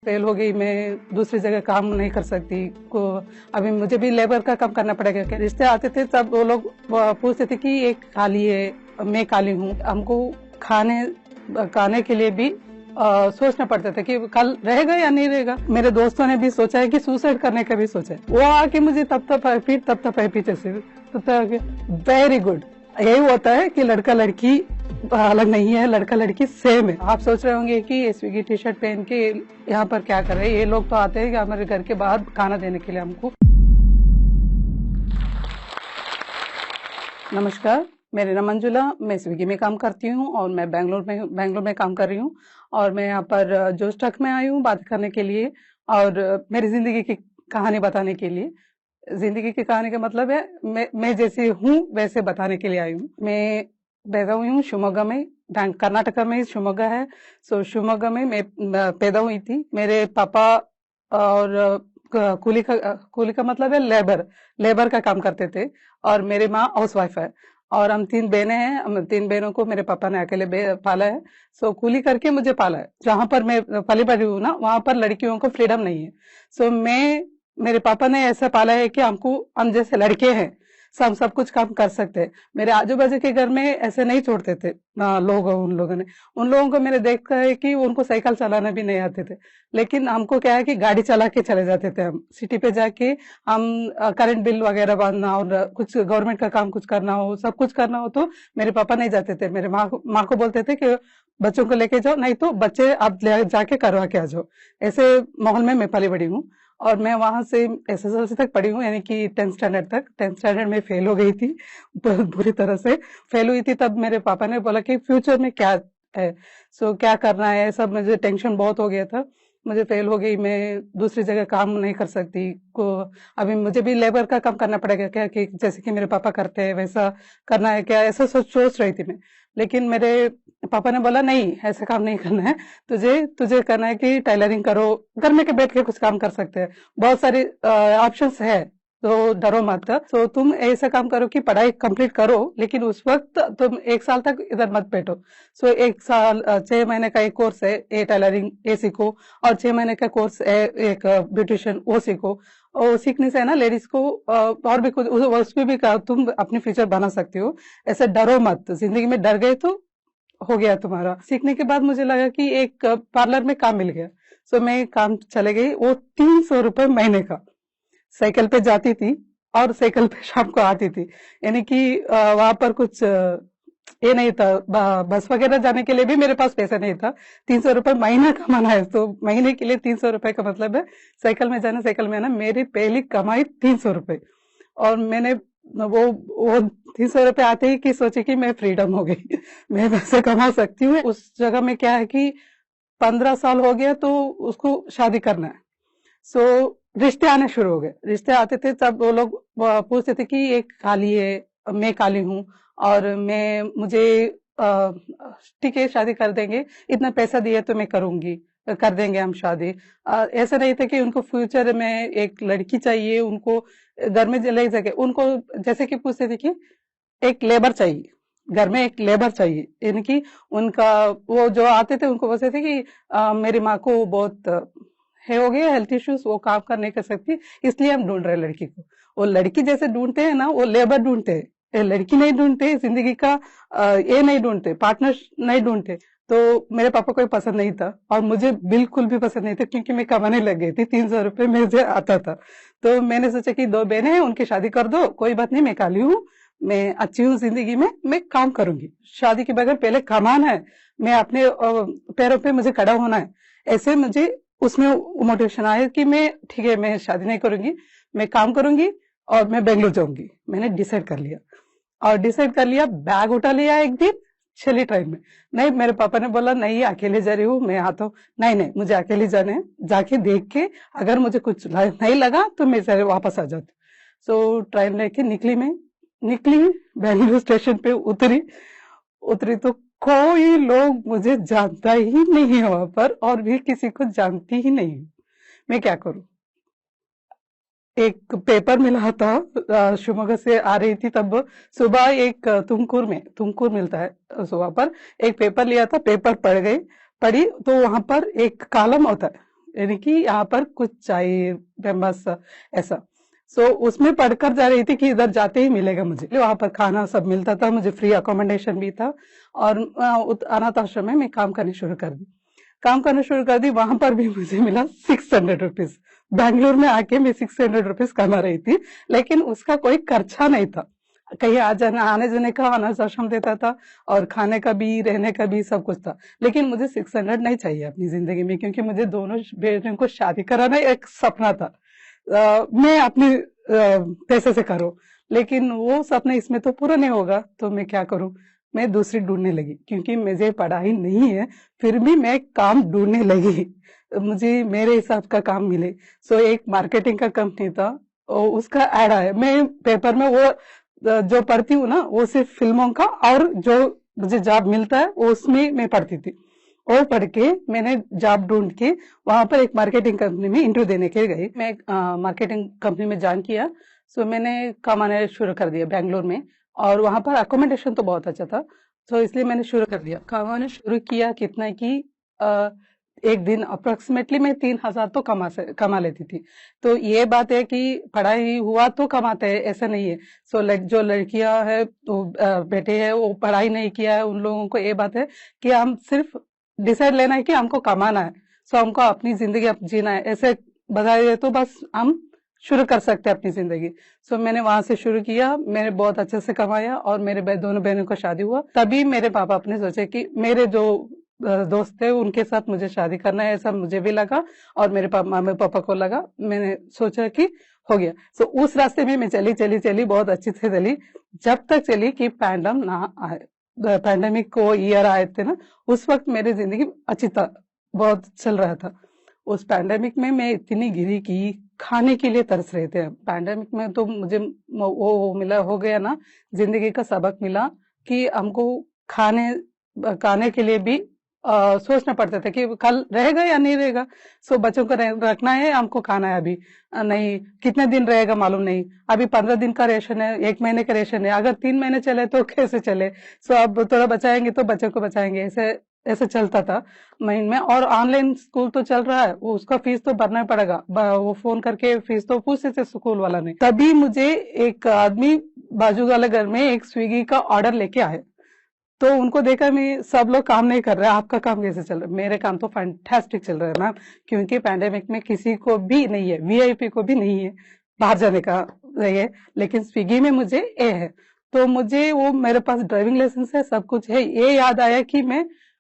Fail हो गई, मैं दूसरी जगह काम नहीं कर सकती को। अभी मुझे भी लेबर का काम करना पड़ेगा। क्या रिश्ते आते थे तब वो लोग पूछते थे कि एक खाली है, मैं खाली हूँ। हमको खाने के लिए भी सोचना पड़ता था कि कल रहेगा या नहीं रहेगा। मेरे दोस्तों ने भी सोचा है कि सुसाइड करने का भी सोचा है। वो आके मुझे तब तब पीछे से वेरी गुड। यही होता है कि लड़का लड़की अलग नहीं है, लड़का लड़की सेम है। आप सोच रहे होंगे कि एसवी की टी शर्ट पहन के यहाँ पर क्या कर रहे हैं। ये लोग तो आते हैं कि हमारे घर के बाहर खाना देने के लिए हमको। नमस्कार, मेरा नाम मंजुला, मैं स्विगी में काम करती हूँ और मैं बेंगलोर में काम कर रही हूँ। और मैं यहाँ पर जोश ट्रक में आई हूँ बात करने के लिए और मेरी जिंदगी की कहानी बताने के लिए। जिंदगी की कहानी का मतलब है मैं जैसे हूँ वैसे बताने के लिए आई हूँ। मैं पैदा हुई हूँ शिवमोगा में, कर्नाटका में शिवमोगा है। सो शिवमोगा में मैं पैदा हुई थी। मेरे पापा और कूली का मतलब है लेबर का काम करते थे और मेरी माँ हाउस वाइफ है। और हम 3 बहनें हैं। हम 3 बहनों को मेरे पापा ने अकेले पाला है। सो कूली करके मुझे पाला है। जहाँ पर मैं पली बड़ी हूँ ना, वहां पर लड़कियों को फ्रीडम नहीं है। सो मेरे पापा ने ऐसा पाला है कि हम जैसे लड़के हैं, हम सब कुछ काम कर सकते हैं। मेरे आजू बाजू के घर में ऐसे नहीं छोड़ते थे उन लोगों को मैंने देखा है कि उनको साइकिल चलाना भी नहीं आते थे। लेकिन हमको क्या है कि गाड़ी चला के चले जाते थे। हम सिटी पे जाके हम करंट बिल वगैरह भरना और कुछ गवर्नमेंट का काम कुछ करना हो, सब कुछ करना हो तो मेरे पापा नहीं जाते थे। मेरे माँ को बोलते थे कि बच्चों को लेके जाओ, नहीं तो बच्चे आप जाके करवा के आ जाओ। ऐसे माहौल में मैं पली बड़ी हूँ। और मैं वहां से एसएसएलसी तक पढ़ी हूँ, यानी कि 10th स्टैंडर्ड तक। 10th स्टैंडर्ड में फेल हो गई थी, बुरी तरह से फेल हुई थी। तब मेरे पापा ने बोला कि फ्यूचर में क्या है, सो क्या करना है, सब मुझे टेंशन बहुत हो गया था। मुझे फेल हो गई, मैं दूसरी जगह काम नहीं कर सकती को। अभी मुझे भी लेबर का काम करना पड़ेगा क्या, कि जैसे कि मेरे पापा करते हैं वैसा करना है क्या, ऐसा सोच रही थी मैं। लेकिन मेरे पापा ने बोला नहीं, ऐसा काम नहीं करना है, तुझे करना है कि टेलरिंग करो, घर में के बैठ के कुछ काम कर सकते हैं, बहुत सारे ऑप्शंस है, तो डरो मत। तो तुम ऐसा काम करो कि पढ़ाई कंप्लीट करो, लेकिन उस वक्त तुम 1 साल तक इधर मत बैठो। सो 1 साल 6 महीने का एक कोर्स है, ये टेलरिंग ये सीखो, और 6 महीने का कोर्स है एक ब्यूटिशियन, वो सीखो। और सीखने से है ना लेडीज को और भी कुछ उसमें भी तुम अपनी फ्यूचर बना सकती हो। ऐसे डरो मत, जिंदगी में डर गए तो हो गया तुम्हारा। सीखने के बाद मुझे लगा कि एक पार्लर में काम मिल गया। सो मैं काम चले गई। वो 300 रुपए महीने का। साइकिल पे जाती थी और साइकिल पे शाम को आती थी। यानी कि वहां पर कुछ ये नहीं था, बस वगैरह जाने के लिए भी मेरे पास पैसा नहीं था। 300 रुपए महीना कमाना है, तो महीने के लिए 300 रुपए का मतलब है साइकिल में जाना, साइकिल में आना। मेरी पहली कमाई 300 रुपए। और मैंने वो 300 रुपए आते ही की सोची कि मैं फ्रीडम हो गई मैं पैसे कमा सकती हूँ। उस जगह में क्या है कि 15 साल हो गया तो उसको शादी करना है। सो रिश्ते आने शुरू हो गए। रिश्ते आते थे तब वो लोग पूछते थे कि एक खाली है, मैं खाली हूँ और मुझे ठीक है शादी कर देंगे, इतना पैसा दिया तो मैं करूंगी, कर देंगे हम शादी। ऐसा नहीं था कि उनको फ्यूचर में एक लड़की चाहिए, उनको घर में ले सके। उनको जैसे कि पूछते थे कि एक लेबर चाहिए, घर में एक लेबर चाहिए। यानी कि उनका वो जो आते थे उनको बोलते थे कि मेरी माँ को बहुत है हो गया हेल्थ इश्यूज, वो काम कर नहीं कर सकती, इसलिए हम ढूंढ रहे हैं लड़की को। वो लड़की जैसे ढूंढते हैं ना, वो लेबर ढूंढते हैं, ये लड़की नहीं ढूंढते, जिंदगी का ये नहीं ढूंढते, पार्टनर नहीं ढूंढते। तो मेरे पापा को पसंद नहीं था और मुझे बिल्कुल भी पसंद नहीं था, क्योंकि मैं कमाने लग गई थी, 300 रुपए मुझे आता था। तो मैंने सोचा कि 2 बहनें हैं, उनकी शादी कर दो, कोई बात नहीं, मैं काली हूँ, मैं अच्छी हूँ जिंदगी में, मैं काम करूंगी। शादी के बगैर पहले कमाना है, मैं अपने पैरों पे मुझे खड़ा होना है। ऐसे मुझे उसमें मोटिवेशन आया कि मैं ठीक है, मैं शादी नहीं करूंगी, मैं काम करूंगी और मैं बेंगलोर जाऊंगी। मैंने डिसाइड कर लिया और बैग उठा लिया एक दिन, चली ट्रेन में। नहीं, मेरे पापा ने बोला नहीं अकेले जा रही हूँ, मैं आता हूँ। नहीं, मुझे अकेले जाना है, जाके देख के अगर मुझे कुछ नहीं लगा तो मैं वापस आ जाती। सो ट्रेन लेके निकली बेंगलुरु स्टेशन पे उतरी तो कोई लोग मुझे जानता ही नहीं है वहां पर, और भी किसी को जानती ही नहीं। मैं क्या करूं। एक पेपर मिला था, शिवमोगा से आ रही थी तब सुबह। एक तुमकुर मिलता है सुबह पर, एक पेपर लिया था, पेपर पढ़ी तो वहां पर एक कॉलम होता है, यानी कि यहाँ पर कुछ चाहिए फेमस ऐसा। सो उसमें पढ़कर जा रही थी कि इधर जाते ही मिलेगा मुझे। वहां पर खाना सब मिलता था, मुझे फ्री अकोमोडेशन भी था। और अनाथ आश्रम में मैं काम करनी शुरू कर दी। वहां पर भी मुझे मिला 600 रुपीज। बैंगलोर में आके मैं 600 रुपीज कमा रही थी, लेकिन उसका कोई खर्चा नहीं था। कहीं आने जाने का अनाथ आश्रम देता था, और खाने का भी, रहने का भी, सब कुछ था। लेकिन मुझे 600 नहीं चाहिए अपनी जिंदगी में, क्योंकि मुझे दोनों बेटियों को शादी कराना एक सपना था। मैं अपने पैसे से करूं, लेकिन वो सपना इसमें तो पूरा नहीं होगा, तो मैं क्या करूं। मैं दूसरी ढूंढने लगी, क्योंकि मुझे पढ़ाई नहीं है, फिर भी मैं काम ढूंढने लगी। मुझे मेरे हिसाब का काम मिले। सो एक मार्केटिंग का कंपनी था, उसका ऐड आया। मैं पेपर में वो जो पढ़ती हूँ ना, वो सिर्फ फिल्मों का, और जो मुझे जॉब मिलता है वो उसमें मैं पढ़ती थी। वो पढ़ के मैंने जॉब ढूंढ के वहां पर एक मार्केटिंग कंपनी में इंटरव्यू देने के गई। मैं मार्केटिंग कंपनी में ज्वाइन किया। सो मैंने कमाना शुरू कर दिया बैंगलोर में, और वहां पर अकोमोडेशन तो बहुत अच्छा था। तो इसलिए मैंने शुरू कर दिया, कमाना शुरू किया। कितना कि एक दिन अप्रोक्सीमेटली मैं 3,000 तो कमा लेती थी। तो ये बात है कि पढ़ाई हुआ तो कमाते हैं, ऐसा नहीं है। सो जो लड़कियां है तो बेटे हैं, वो पढ़ाई नहीं किया है, उन लोगों को ये बात है कि हम सिर्फ डिसाइड लेना है कि हमको कमाना है। सो हमको अपनी जिंदगी जीना है, ऐसे बताइए तो बस हम शुरू कर सकते हैं अपनी जिंदगी। सो मैंने वहां से शुरू किया, मैंने बहुत अच्छे से कमाया, और मेरे दोनों बहनों का शादी हुआ। तभी मेरे पापा अपने सोचे कि मेरे जो दोस्त थे उनके साथ मुझे शादी करना है, ऐसा मुझे भी लगा, और मेरे मम्मी पापा को लगा। मैंने सोचा कि हो गया। सो उस रास्ते में मैं चली बहुत अच्छी से चली, जब तक चली कि पैंडम ना आए। पैंडेमिक को ईयर आए थे ना, उस वक्त मेरी जिंदगी अच्छी था, बहुत चल रहा था। उस पैंडेमिक में मैं इतनी गिरी कि खाने के लिए तरस रहे थे। पैंडेमिक में तो मुझे वो मिला, हो गया ना, जिंदगी का सबक मिला कि हमको खाने के लिए भी सोचना पड़ता था कि कल रहेगा या नहीं रहेगा। सो बच्चों को रखना है, हमको खाना है अभी, नहीं कितने दिन रहेगा मालूम नहीं। अभी 15 दिन का रेशन है, 1 महीने का रेशन है, अगर 3 महीने चले तो कैसे चले। सो अब थोड़ा बचाएंगे तो बच्चों को बचाएंगे, ऐसे ऐसे चलता था माइंड में। और ऑनलाइन स्कूल तो चल रहा है, वो उसका फीस तो भरना पड़ेगा, वो फोन करके फीस तो पूछते थे स्कूल वाला ने। तभी मुझे एक आदमी बाजू वाले घर में एक स्विगी का ऑर्डर लेके आए। तो उनको देखा, मैं सब लोग काम नहीं कर रहे, आपका काम कैसे चल रहा है। मेरे काम तो फैंटास्टिक चल रहा है मैम, क्योंकि पैंडेमिक में किसी को भी नहीं है, वीआईपी को भी नहीं है बाहर जाने का है, लेकिन स्विगी में मुझे ए है। तो मुझे वो, मेरे पास ड्राइविंग लाइसेंस है, सब कुछ है। ये याद आया कि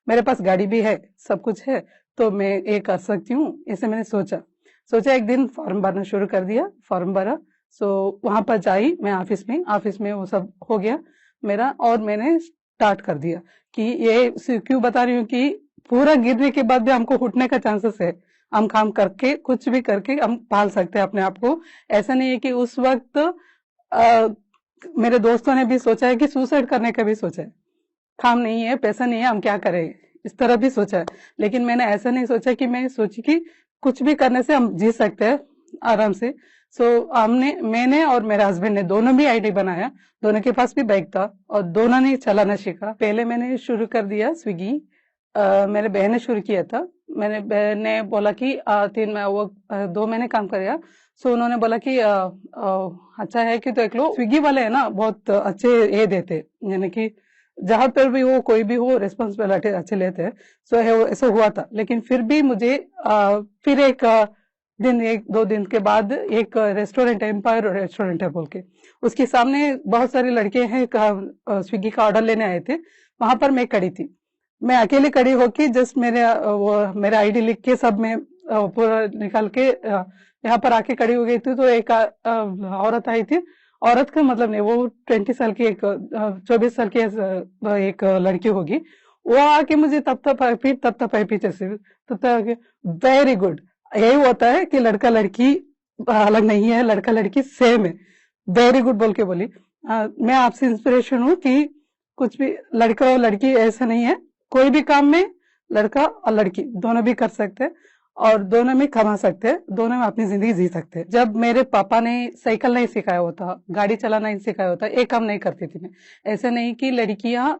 मेरे पास गाड़ी भी है, सब कुछ है, तो मैं ये कर सकती हूँ। इसे मैंने सोचा एक दिन फॉर्म भरना शुरू कर दिया, फॉर्म भरा। सो वहां पर जाई मैं ऑफिस में वो सब हो गया मेरा, और मैंने स्टार्ट कर दिया। कि ये क्यों बता रही हूँ कि पूरा गिरने के बाद भी हमको उठने का चांसेस है। हम काम करके, कुछ भी करके हम पाल सकते हैं अपने आप को। ऐसा नहीं है कि उस वक्त मेरे दोस्तों ने भी सोचा है कि सुसाइड करने का भी सोचा है, काम नहीं है, पैसा नहीं है, हम क्या करें, इस तरह भी सोचा है। लेकिन मैंने ऐसा नहीं सोचा कि मैं सोची कि कुछ भी करने से हम जी सकते हैं आराम से। सो मैंने और मेरे हस्बैंड ने दोनों भी आईडी बनाया। दोनों के पास भी बाइक था, और दोनों ने चलाना सीखा। पहले मैंने शुरू कर दिया स्विगी, मेरे बहन ने शुरू किया था। मैंने बहन ने बोला कि 2 महीने काम करेगा। सो उन्होंने बोला कि अच्छा है कि देख लो, स्विगी वाले है ना बहुत अच्छे ये देते, यानी कि जहां पर भी हो, कोई भी हो, रिस्पॉन्सिबिलिटी अच्छे लेते हैं। सो ऐसा हुआ था। लेकिन फिर भी मुझे फिर एक 1-2 दिन के बाद एक रेस्टोरेंट है, एम्पायर रेस्टोरेंट है बोल के, उसके सामने बहुत सारे लड़के हैं स्विगी का ऑर्डर लेने आए थे। वहां पर मैं खड़ी थी, मैं अकेले खड़ी होके जस्ट मेरा आईडी लिख के सब में पूरा निकाल के यहाँ पर आके खड़ी हो गई थी। तो एक औरत आई थी, औरत का मतलब नहीं, वो 20 साल की, 24 साल की एक लड़की होगी। वो आके मुझे तब पीछे से, तो वेरी गुड। यही होता है कि लड़का लड़की अलग नहीं है, लड़का लड़की सेम है। वेरी गुड बोल के बोली। मैं आपसे इंस्पिरेशन हूँ कि कुछ भी लड़का और लड़की ऐसा नहीं है, कोई भी काम में लड़का और लड़की दोनों भी कर सकते हैं, और दोनों में कमा सकते हैं, दोनों में अपनी जिंदगी जी सकते हैं। जब मेरे पापा ने साइकिल नहीं सिखाया होता, गाड़ी चलाना नहीं सिखाया होता, एक काम नहीं करती थी मैं। ऐसे नहीं कि लड़कियां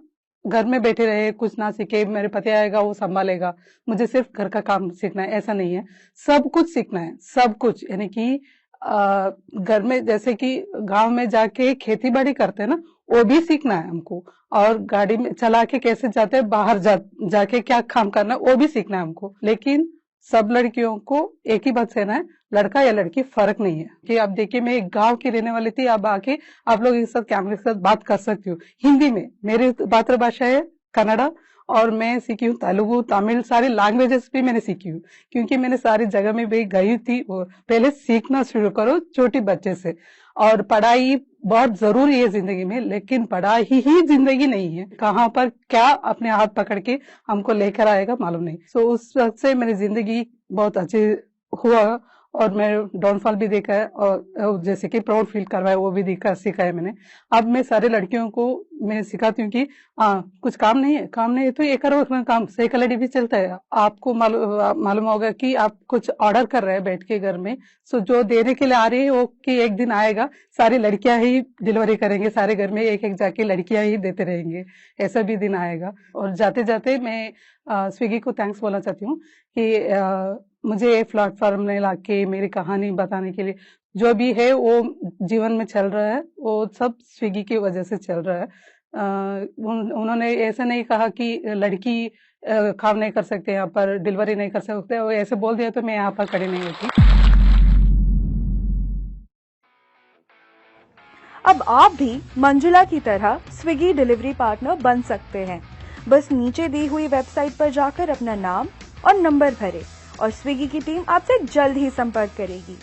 घर में बैठे रहे, कुछ ना सीखे, मेरे पति आएगा वो संभालेगा, मुझे सिर्फ घर का काम सीखना है, ऐसा नहीं है। सब कुछ सीखना है, सब कुछ। यानी कि घर में जैसे कि गांव में जाके खेती बाड़ी करते हैं ना, वो भी सीखना है हमको। और गाड़ी में चला के कैसे जाते हैं, बाहर जाके क्या काम करना है, वो भी सीखना है हमको। लेकिन सब लड़कियों को एक ही बात कहना है, लड़का या लड़की फर्क नहीं है। कि आप देखिए, मैं एक गांव की रहने वाली थी, अब आके आप लोग एक साथ कैमरे के साथ बात कर सकती हूँ हिंदी में। मेरी मातृभाषा है कन्नड़ा, और मैं सीखी हूँ तेलुगु, तमिल, सारी लैंग्वेजेस भी मैंने सीखी हूँ, क्योंकि मैंने सारी जगह में भी गई थी। पहले सीखना शुरू करो छोटी बच्चे से। और पढ़ाई बहुत जरूरी है जिंदगी में, लेकिन पढ़ाई ही जिंदगी नहीं है। कहाँ पर क्या अपने हाथ पकड़ के हमको लेकर आएगा मालूम नहीं। सो उस वक्त से मेरी जिंदगी बहुत अच्छी हुआ, और मैं डाउनफॉल भी देखा है, और जैसे कि प्राउड फील करवाया वो भी सीखा है मैंने। अब मैं सारे लड़कियों को मैं सिखाती हूँ कि कुछ काम नहीं है तो ये करो, उसमें काम साइकिल भी चलता है। आपको मालूम होगा कि आप कुछ ऑर्डर कर रहे हैं बैठ के घर में, सो जो देने के लिए आ रही है वो कि एक दिन आएगा, सारी लड़कियां ही डिलीवरी करेंगे, सारे घर में एक एक जाके लड़कियां ही देते रहेंगे, ऐसा भी दिन आएगा। और जाते जाते मैं स्विगी को थैंक्स बोलना चाहती हूँ कि मुझे प्लेटफॉर्म में लाके मेरी कहानी बताने के लिए। जो भी है वो जीवन में चल रहा है, वो सब स्विगी की वजह से चल रहा है। उन्होंने ऐसे नहीं कहा कि लड़की काम नहीं कर सकते, यहाँ पर डिलीवरी नहीं कर सकते, वो ऐसे बोल दिया तो मैं यहाँ पर खड़ी नहीं होती। अब आप भी मंजुला की तरह स्विगी डिलीवरी पार्टनर बन सकते हैं। बस नीचे दी हुई वेबसाइट पर जाकर अपना नाम और नंबर भरें और स्विगी की टीम आपसे जल्द ही संपर्क करेगी।